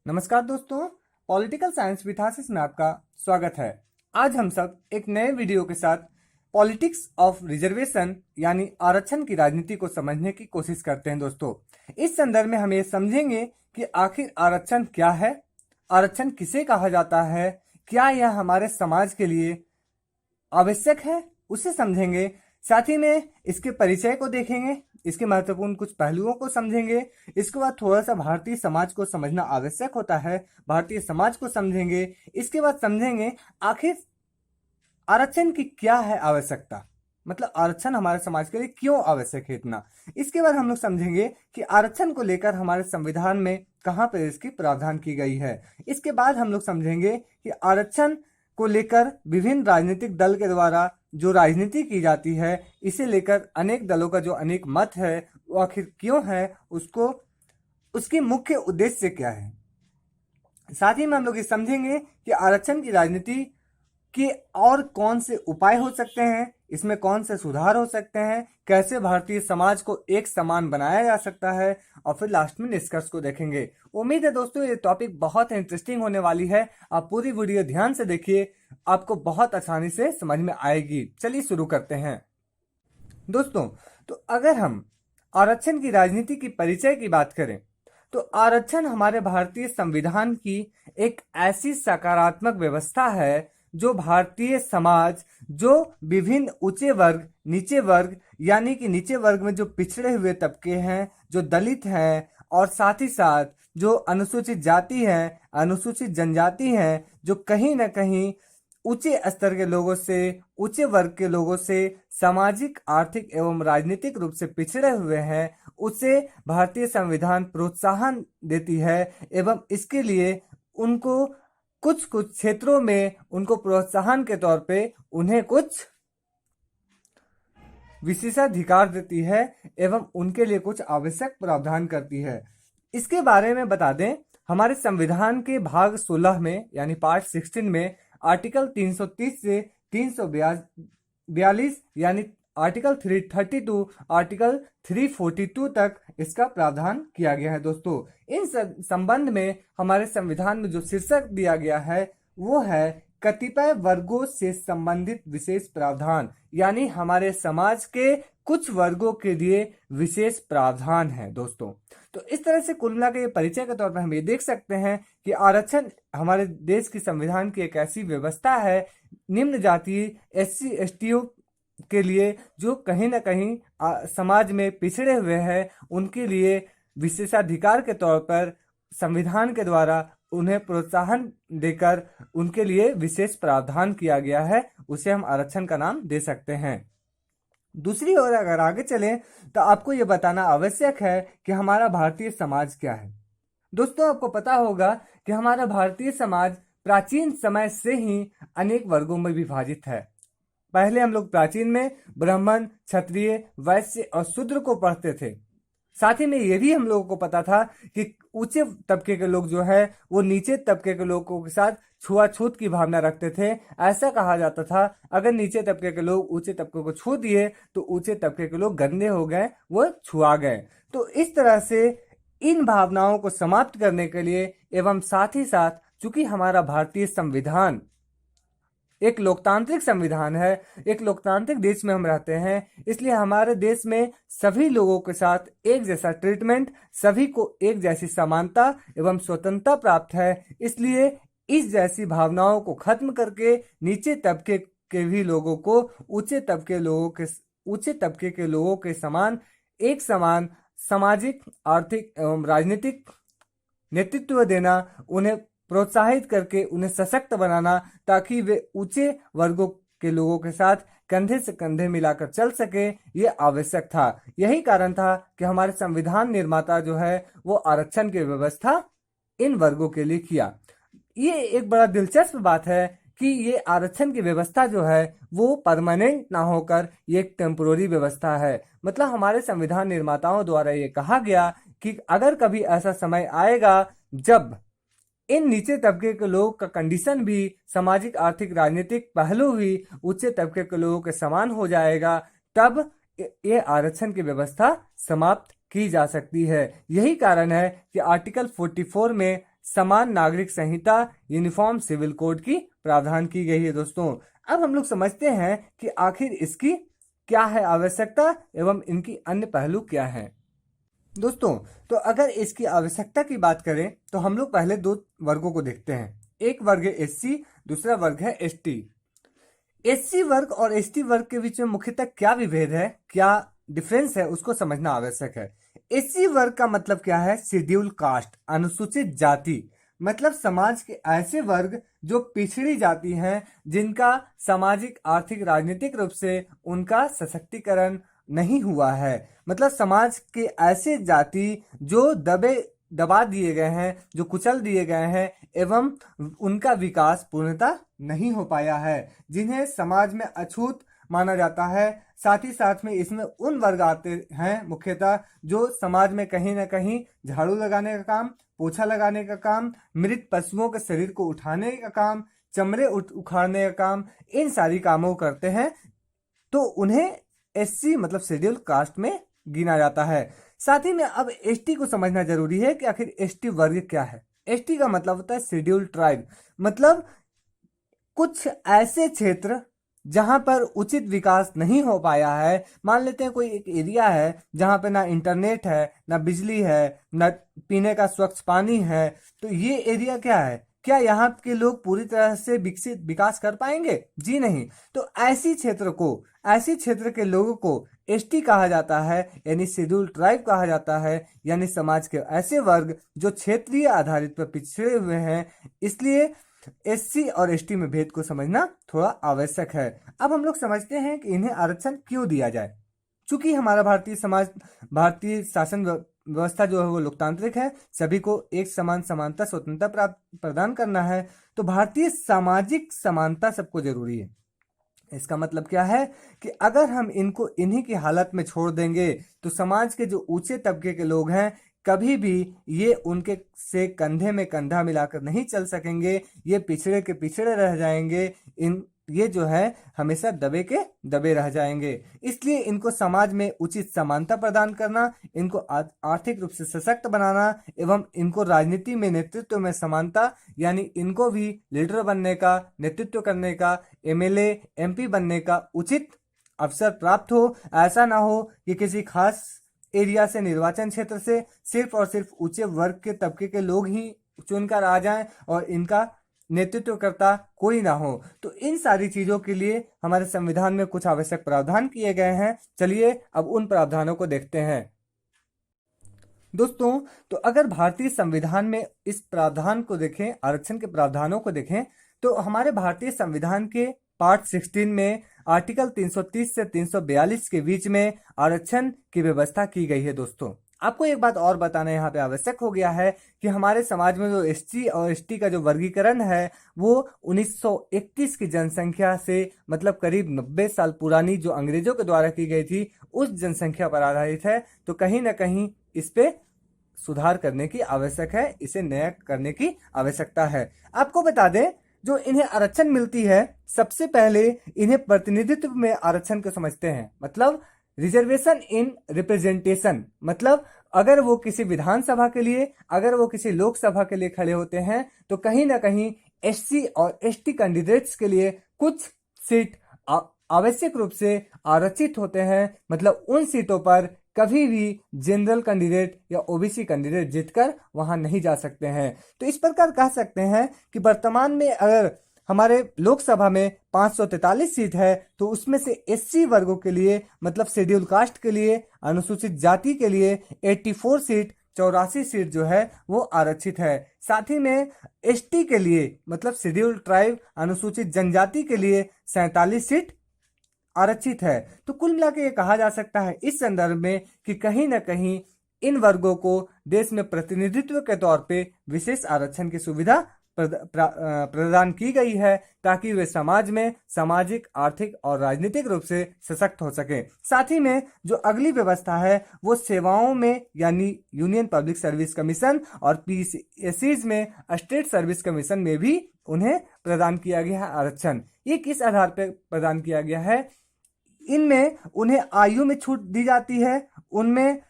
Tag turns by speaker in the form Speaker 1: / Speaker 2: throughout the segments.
Speaker 1: नमस्कार दोस्तों, political science with आशीष में आपका स्वागत है। आज हम सब एक नए वीडियो के साथ पॉलिटिक्स ऑफ रिजर्वेशन यानी आरक्षण की राजनीति को समझने की कोशिश करते हैं। दोस्तों, इस संदर्भ में हम ये समझेंगे कि आखिर आरक्षण क्या है, आरक्षण किसे कहा जाता है, क्या यह हमारे समाज के लिए आवश्यक है, उसे समझेंगे। साथ ही में इसके परिचय को देखेंगे, इसके महत्वपूर्ण कुछ पहलुओं को समझेंगे। इसके बाद थोड़ा सा भारतीय समाज को समझना आवश्यक होता है, भारतीय समाज को समझेंगे। इसके बाद समझेंगे आखिर आरक्षण की क्या है आवश्यकता, मतलब आरक्षण हमारे समाज के लिए क्यों आवश्यक है इतना। इसके बाद हम लोग समझेंगे कि आरक्षण को लेकर हमारे संविधान में कहाँ पर इसकी प्रावधान की गई है। इसके बाद हम लोग समझेंगे कि आरक्षण को लेकर विभिन्न राजनीतिक दल के द्वारा जो राजनीति की जाती है, इसे लेकर अनेक दलों का जो अनेक मत है वो आखिर क्यों है, उसको उसकी मुख्य उद्देश्य क्या है। साथ ही में हम लोग ये समझेंगे कि आरक्षण की राजनीति के और कौन से उपाय हो सकते हैं, इसमें कौन से सुधार हो सकते हैं, कैसे भारतीय समाज को एक समान बनाया जा सकता है, और फिर लास्ट में निष्कर्ष को देखेंगे। उम्मीद है दोस्तों ये टॉपिक बहुत इंटरेस्टिंग होने वाली है। आप पूरी वीडियो ध्यान से देखिए, आपको बहुत आसानी से समझ में आएगी। चलिए शुरू करते हैं दोस्तों। तो अगर हम आरक्षण की राजनीति की परिचय की बात करें तो आरक्षण हमारे भारतीय संविधान की एक ऐसी सकारात्मक व्यवस्था है जो भारतीय समाज, जो विभिन्न ऊंचे वर्ग, नीचे वर्ग, यानी कि नीचे वर्ग में जो पिछड़े हुए तबके हैं, जो दलित हैं, और साथ ही साथ जो अनुसूचित जाति हैं, अनुसूचित जनजाति हैं, जो कहीं ना कहीं ऊंचे स्तर के लोगों से, ऊंचे वर्ग के लोगों से सामाजिक, आर्थिक एवं राजनीतिक रूप से पिछड़े हुए हैं, उसे भारतीय संविधान प्रोत्साहन देती है। एवं इसके लिए उनको कुछ कुछ क्षेत्रों में उनको प्रोत्साहन के तौर पे उन्हें कुछ विशेषाधिकार देती है एवं उनके लिए कुछ आवश्यक प्रावधान करती है। इसके बारे में बता दें, हमारे संविधान के भाग 16 में यानी पार्ट 16 में आर्टिकल 330 से 342 यानी आर्टिकल 332 आर्टिकल 342 तक इसका प्रावधान किया गया है। दोस्तों, इन संबंध में हमारे संविधान में जो शीर्षक दिया गया है वो है कतिपय वर्गों से संबंधित विशेष प्रावधान, यानी हमारे समाज के कुछ वर्गों के लिए विशेष प्रावधान है। दोस्तों, तो इस तरह से कुल मिला के परिचय के तौर पर हम ये देख सकते हैं कि आरक्षण हमारे देश की संविधान की एक ऐसी व्यवस्था है निम्न जाति, SC ST के लिए, जो कहीं ना कहीं समाज में पिछड़े हुए हैं, उनके लिए विशेषाधिकार के तौर पर संविधान के द्वारा उन्हें प्रोत्साहन देकर उनके लिए विशेष प्रावधान किया गया है। उसे हम आरक्षण का नाम दे सकते हैं। दूसरी ओर अगर आगे चलें तो आपको यह बताना आवश्यक है कि हमारा भारतीय समाज क्या है। दोस्तों, आपको पता होगा कि हमारा भारतीय समाज प्राचीन समय से ही अनेक वर्गों में विभाजित है। पहले हम लोग प्राचीन में ब्राह्मण, क्षत्रिय, वैश्य और शूद्र को पढ़ते थे। साथ ही में ये भी हम लोगों को पता था कि ऊंचे तबके के लोग जो है वो नीचे तबके के लोगों के साथ छुआछूत की भावना रखते थे। ऐसा कहा जाता था अगर नीचे तबके के लोग ऊंचे तबके को छू दिए तो ऊंचे तबके के लोग गंदे हो गए, वो छुआ गए। तो इस तरह से इन भावनाओं को समाप्त करने के लिए एवं साथ ही साथ चूंकि हमारा भारतीय संविधान एक लोकतांत्रिक संविधान है, एक लोकतांत्रिक देश में हम रहते हैं, इसलिए हमारे देश में सभी लोगों के साथ एक जैसा ट्रीटमेंट, सभी को एक जैसी समानता एवं स्वतंत्रता प्राप्त है। इसलिए इस जैसी भावनाओं को खत्म करके नीचे तबके के भी लोगों को ऊंचे तबके के लोगों के समान एक समान सामाजिक, आर्थिक एवं राजनीतिक नेतृत्व देना, उन्हें प्रोत्साहित करके उन्हें सशक्त बनाना, ताकि वे ऊंचे वर्गों के लोगों के साथ कंधे से कंधे मिलाकर चल सके, ये आवश्यक था। यही कारण था कि हमारे संविधान निर्माता जो है वो आरक्षण की व्यवस्था इन वर्गों के लिए किया। ये एक बड़ा दिलचस्प बात है कि ये आरक्षण की व्यवस्था जो है वो परमानेंट ना होकर ये एक टेम्पोररी व्यवस्था है। मतलब हमारे संविधान निर्माताओं द्वारा ये कहा गया कि अगर कभी ऐसा समय आएगा जब इन नीचे तबके के लोगों का कंडीशन भी सामाजिक, आर्थिक, राजनीतिक पहलू भी ऊंचे तबके के लोगों के समान हो जाएगा, तब ये आरक्षण की व्यवस्था समाप्त की जा सकती है। यही कारण है कि आर्टिकल 44 में समान नागरिक संहिता यूनिफॉर्म सिविल कोड की प्रावधान की गई है दोस्तों। अब हम लोग समझते हैं कि आखिर इसकी क्या है आवश्यकता एवं इनकी अन्य पहलू क्या है। दोस्तों, तो अगर इसकी आवश्यकता की बात करें तो हम लोग पहले दो वर्गों को देखते हैं। एक वर्ग है एससी, दूसरा वर्ग है एसटी। एससी वर्ग और एसटी वर्ग के बीच में मुख्यतः क्या विभेद है, क्या डिफरेंस है, उसको समझना आवश्यक है। एससी वर्ग का मतलब क्या है? शेड्यूल कास्ट, अनुसूचित जाति। मतलब समाज के ऐसे वर्ग जो पिछड़ी जाति हैं, जिनका सामाजिक, आर्थिक, राजनीतिक रूप से उनका सशक्तिकरण नहीं हुआ है। मतलब समाज के ऐसे जाति जो दबा दिए गए हैं, जो कुचल दिए गए हैं एवं उनका विकास पूर्णतः नहीं हो पाया है, जिन्हें समाज में अछूत माना जाता है। साथ ही साथ में इसमें उन वर्ग आते हैं मुख्यतः जो समाज में कहीं ना कहीं झाड़ू लगाने का काम, पोछा लगाने का काम, मृत पशुओं के शरीर को उठाने का काम, चमड़े उखाड़ने का काम, इन सारी कामों को करते हैं, तो उन्हें एससी मतलब शेड्यूल कास्ट में गिना जाता है। साथ ही में अब एसटी को समझना जरूरी है कि आखिर एसटी वर्ग क्या है। एसटी का मतलब होता है शेड्यूल ट्राइब। मतलब कुछ ऐसे क्षेत्र जहां पर उचित विकास नहीं हो पाया है। मान लेते हैं कोई एक एरिया है जहां पर ना इंटरनेट है, ना बिजली है, ना पीने का स्वच्छ पानी है, तो ये एरिया क्या है? क्या यहाँ के लोग पूरी तरह से विकसित विकास कर पाएंगे? जी नहीं। तो ऐसी क्षेत्र के लोगों को एसटी कहा जाता है, यानी शेड्यूल ट्राइब कहा जाता है, यानी समाज के ऐसे वर्ग जो क्षेत्रीय आधारित पर पिछड़े हुए हैं। इसलिए एससी और एसटी में भेद को समझना थोड़ा आवश्यक है। अब हम लोग समझते हैं कि इन्हें आरक्षण क्यों दिया जाए। चूंकि हमारा भारतीय शासन व्यवस्था जो है वो लोकतांत्रिक है, सभी को एक समान समानता स्वतंत्रता प्रदान करना है, तो भारतीय सामाजिक समानता सबको जरूरी है। इसका मतलब क्या है कि अगर हम इनको इन्हीं की हालत में छोड़ देंगे तो समाज के जो ऊंचे तबके के लोग हैं, कभी भी ये उनके से कंधे में कंधा मिलाकर नहीं चल सकेंगे। ये पिछड़े के पिछड़े रह जाएंगे। ये जो है हमेशा दबे के दबे रह जाएंगे। इसलिए इनको समाज में उचित समानता प्रदान करना, इनको आर्थिक रूप से सशक्त बनाना एवं इनको राजनीति में नेतृत्व में समानता, यानी इनको भी लीडर बनने का, नेतृत्व करने का, एमएलए एमपी बनने का उचित अवसर प्राप्त हो। ऐसा ना हो कि किसी खास एरिया से, निर्वाचन क्षेत्र से सिर्फ और सिर्फ ऊंचे वर्ग के तबके के लोग ही चुनकर आ जाएं और इनका नेतृत्व करता कोई ना हो। तो इन सारी चीजों के लिए हमारे संविधान में कुछ आवश्यक प्रावधान किए गए हैं। चलिए अब उन प्रावधानों को देखते हैं। दोस्तों, तो अगर भारतीय संविधान में इस प्रावधान को देखें, आरक्षण के प्रावधानों को देखें, तो हमारे भारतीय संविधान के पार्ट 16 में आर्टिकल 330 से 342 के बीच में आरक्षण की व्यवस्था की गई है। दोस्तों, आपको एक बात और बताना यहाँ पे आवश्यक हो गया है कि हमारे समाज में जो एससी और एसटी का जो वर्गीकरण है वो 1931 की जनसंख्या से, मतलब करीब 90 साल पुरानी जो अंग्रेजों के द्वारा की गई थी, उस जनसंख्या पर आधारित है। तो कहीं ना कहीं इस पे सुधार करने की आवश्यक है, इसे नया करने की आवश्यकता है। आपको बता दें, जो इन्हें आरक्षण मिलती है, सबसे पहले इन्हें प्रतिनिधित्व में आरक्षण को समझते हैं। मतलब रिजर्वेशन इन रिप्रेजेंटेशन। मतलब अगर वो किसी विधानसभा के लिए, अगर वो किसी लोकसभा के लिए खड़े होते हैं, तो कहीं ना कहीं एससी और एसटी कैंडिडेट्स के लिए कुछ सीट आवश्यक रूप से आरक्षित होते हैं। मतलब उन सीटों पर कभी भी जनरल कैंडिडेट या ओबीसी कैंडिडेट जीतकर वहां नहीं जा सकते हैं। तो इस प्रकार कह सकते हैं कि वर्तमान में अगर हमारे लोकसभा में 543 सीट है, तो उसमें से एससी वर्गों के लिए, मतलब शेड्यूल कास्ट के लिए, अनुसूचित जाति के लिए 84 सीट, 84 सीट जो है वो आरक्षित है। साथ ही में एसटी के लिए, मतलब शेड्यूल ट्राइब, अनुसूचित जनजाति के लिए 47 सीट आरक्षित है। तो कुल मिला के ये कहा जा सकता है इस संदर्भ में कि कहीं ना कहीं इन वर्गों को देश में प्रतिनिधित्व के तौर पे विशेष आरक्षण की सुविधा प्रदान की गई है, ताकि वे समाज में सामाजिक, आर्थिक और राजनीतिक रूप से सशक्त हो सके। साथ ही में जो अगली व्यवस्था है वो सेवाओं में, यानी यूनियन पब्लिक सर्विस कमीशन और पीएससीज में, स्टेट सर्विस कमीशन में भी उन्हें प्रदान किया गया है आरक्षण। ये किस आधार पर प्रदान किया गया है? इनमें उन्हें आयु में छूट दी जाती है, उनमें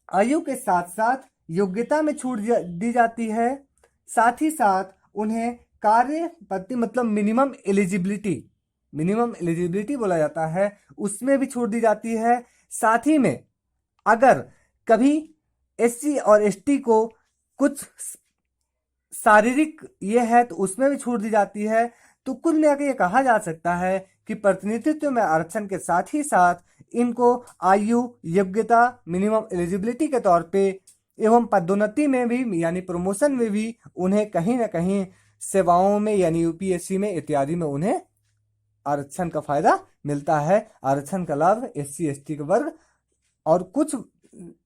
Speaker 1: आयु के साथ साथ योग्यता में छूट दी जाती है। साथ ही साथ उन्हें कार्य पद्धति मतलब मिनिमम एलिजिबिलिटी बोला जाता है, उसमें भी छूट दी जाती है। साथ ही में अगर कभी एससी और एसटी को कुछ शारीरिक ये है तो उसमें भी छूट दी जाती है। तो कुल मिलाकर ये कहा जा सकता है कि प्रतिनिधित्व में आरक्षण के साथ ही साथ इनको आयु, योग्यता, मिनिमम एलिजिबिलिटी के तौर पे एवं पदोन्नति में भी यानी प्रमोशन में भी उन्हें कहीं ना कहीं सेवाओं में यानी यूपीएससी में इत्यादि में उन्हें आरक्षण का फायदा मिलता है। आरक्षण का लाभ एससी एसटी के वर्ग और कुछ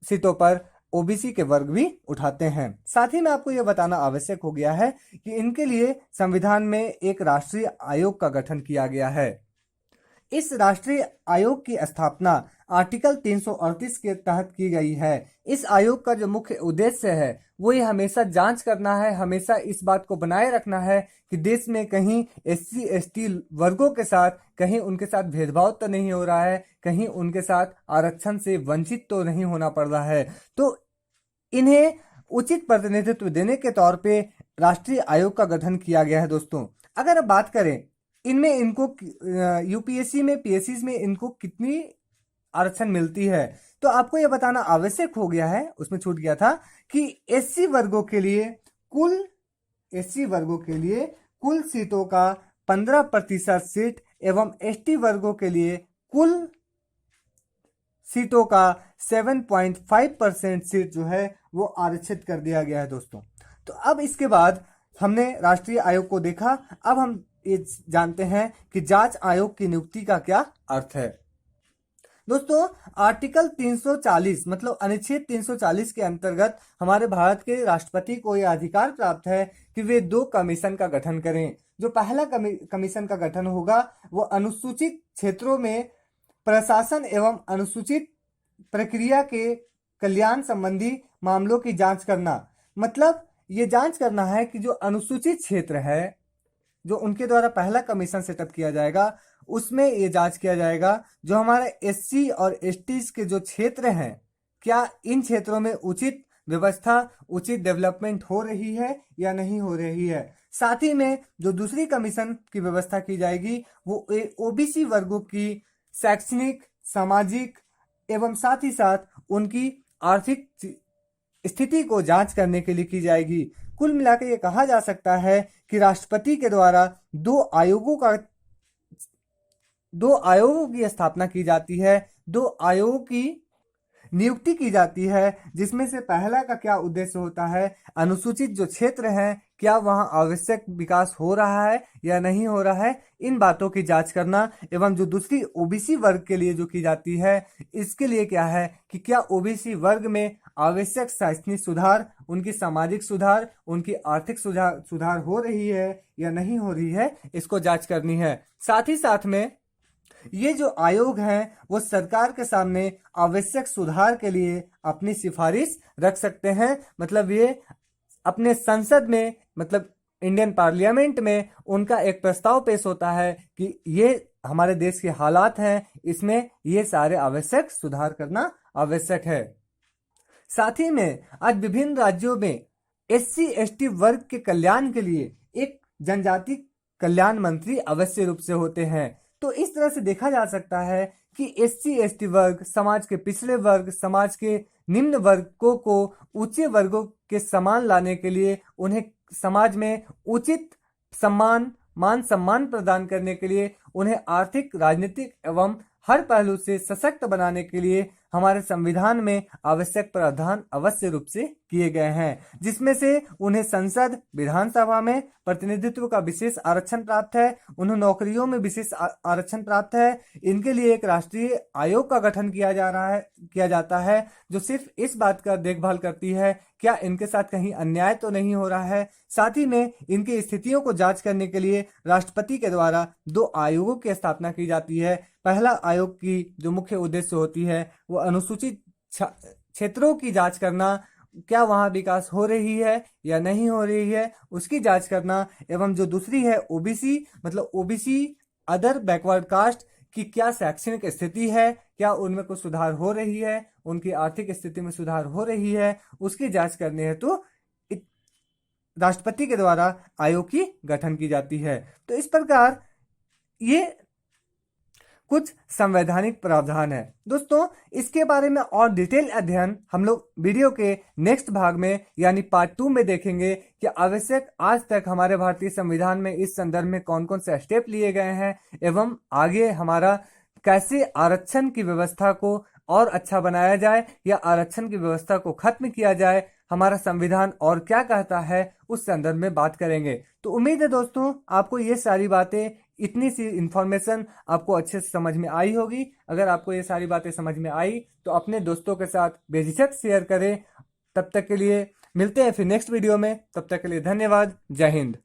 Speaker 1: सीटों पर ओबीसी के वर्ग भी उठाते हैं। साथ ही में आपको यह बताना आवश्यक हो गया है कि इनके लिए संविधान में एक राष्ट्रीय आयोग का गठन किया गया है। इस राष्ट्रीय आयोग की स्थापना आर्टिकल 338 के तहत की गई है। इस आयोग का जो मुख्य उद्देश्य है वो ये हमेशा जांच करना है, हमेशा इस बात को बनाए रखना है कि देश में कहीं एससी एसटी वर्गों के साथ कहीं उनके साथ भेदभाव तो नहीं हो रहा है, कहीं उनके साथ आरक्षण से वंचित तो नहीं होना पड़ रहा है। तो इन्हें उचित प्रतिनिधित्व देने के तौर पे राष्ट्रीय आयोग का गठन किया गया है। दोस्तों, अगर अब बात करें इनमें इनको यूपीएससी में पीएससी में इनको कितनी आरक्षण मिलती है, तो आपको यह बताना आवश्यक हो गया है, उसमें छूट गया था कि एससी वर्गों के लिए कुल सीटों का 15% सीट एवं एसटी वर्गों के लिए कुल सीटों का 7.5% सीट जो है वो आरक्षित कर दिया गया है। दोस्तों, तो अब इसके बाद हमने राष्ट्रीय आयोग को देखा, अब हम ये जानते हैं कि जांच आयोग की नियुक्ति का क्या अर्थ है। दोस्तों, आर्टिकल 340 मतलब अनुच्छेद 340 के अंतर्गत हमारे भारत के राष्ट्रपति को यह अधिकार प्राप्त है कि वे 2 कमीशन का गठन करें। जो पहला कमीशन का गठन होगा वो अनुसूचित क्षेत्रों में प्रशासन एवं अनुसूचित प्रक्रिया के कल्याण संबंधी मामलों की जांच करना, मतलब ये जांच करना है कि जो अनुसूचित क्षेत्र है, जो उनके द्वारा पहला कमीशन सेटअप किया जाएगा, उसमें ये जांच किया जाएगा जो हमारे एससी और एसटी के जो क्षेत्र हैं, क्या इन क्षेत्रों में उचित व्यवस्था, उचित डेवलपमेंट हो रही है या नहीं हो रही है। साथ ही में जो दूसरी कमीशन की व्यवस्था की जाएगी वो ओबीसी वर्गों की शैक्षणिक, सामाजिक एवं साथ ही साथ उनकी आर्थिक स्थिति को जांच करने के लिए की जाएगी। कुल मिलाकर ये कहा जा सकता है कि राष्ट्रपति के द्वारा 2 आयोगों की स्थापना की जाती है, 2 आयोगों की नियुक्ति की जाती है, जिसमें से पहला का क्या उद्देश्य होता है, अनुसूचित जो क्षेत्र हैं क्या वहां आवश्यक विकास हो रहा है या नहीं हो रहा है, इन बातों की जांच करना। एवं जो दूसरी ओबीसी वर्ग के लिए जो की जाती है, इसके लिए क्या है कि क्या ओबीसी वर्ग में आवश्यक शैक्षणिक सुधार, उनकी सामाजिक सुधार, उनकी आर्थिक सुधार हो रही है या नहीं हो रही है, इसको जांच करनी है। साथ ही साथ में ये जो आयोग हैं वो सरकार के सामने आवश्यक सुधार के लिए अपनी सिफारिश रख सकते हैं। मतलब ये अपने संसद में मतलब इंडियन पार्लियामेंट में उनका एक प्रस्ताव पेश होता है कि ये हमारे देश के हालात हैं, इसमें ये सारे आवश्यक सुधार करना आवश्यक है। साथ ही में आज विभिन्न राज्यों में एससी एसटी वर्ग के कल्याण के लिए एक जनजाति कल्याण मंत्री अवश्य रूप से होते हैं। तो इस तरह से देखा जा सकता है कि एससी एसटी वर्ग, समाज के पिछड़े वर्ग, समाज के निम्न वर्गों को उच्च वर्गों के समान लाने के लिए, उन्हें समाज में उचित मान सम्मान प्रदान करने के लिए, उन्हें आर्थिक, राजनीतिक एवं हर पहलू से सशक्त बनाने के लिए हमारे संविधान में आवश्यक प्रावधान अवश्य रूप से किए गए हैं, जिसमें से उन्हें संसद, विधानसभा में प्रतिनिधित्व का विशेष आरक्षण प्राप्त है, उन्हें नौकरियों में विशेष आरक्षण प्राप्त है। इनके लिए एक राष्ट्रीय आयोग का गठन किया जाता है जो सिर्फ इस बात का देखभाल करती है क्या इनके साथ कहीं अन्याय तो नहीं हो रहा है। साथ ही में इनकी स्थितियों को जांच करने के लिए राष्ट्रपति के द्वारा 2 आयोगों की स्थापना की जाती है। पहला आयोग की जो मुख्य उद्देश्य होती है वो अनुसूचित क्षेत्रों की जांच करना, क्या वहां विकास हो रही है या नहीं हो रही है, उसकी जांच करना। एवं जो दूसरी है ओबीसी मतलब ओबीसी अदर बैकवर्ड कास्ट, कि क्या शैक्षणिक स्थिति है, क्या उनमें कुछ सुधार हो रही है, उनकी आर्थिक स्थिति में सुधार हो रही है, उसकी जांच करने हेतु राष्ट्रपति के द्वारा आयोग की गठन की जाती है। तो इस प्रकार ये कुछ संवैधानिक प्रावधान है दोस्तों। इसके बारे में और डिटेल अध्ययन हम लोग वीडियो के नेक्स्ट भाग में यानी पार्ट 2 में देखेंगे कि आवश्यक आज तक हमारे भारतीय संविधान में इस संदर्भ में कौन कौन से स्टेप लिए गए हैं एवं आगे हमारा कैसे आरक्षण की व्यवस्था को और अच्छा बनाया जाए या आरक्षण की व्यवस्था को खत्म किया जाए, हमारा संविधान और क्या कहता है, उस संदर्भ में बात करेंगे। तो उम्मीद है दोस्तों आपको ये सारी बातें, इतनी सी इंफॉर्मेशन आपको अच्छे से समझ में आई होगी। अगर आपको ये सारी बातें समझ में आई तो अपने दोस्तों के साथ बेझिझक शेयर करें। तब तक के लिए मिलते हैं फिर नेक्स्ट वीडियो में। तब तक के लिए धन्यवाद। जय हिंद।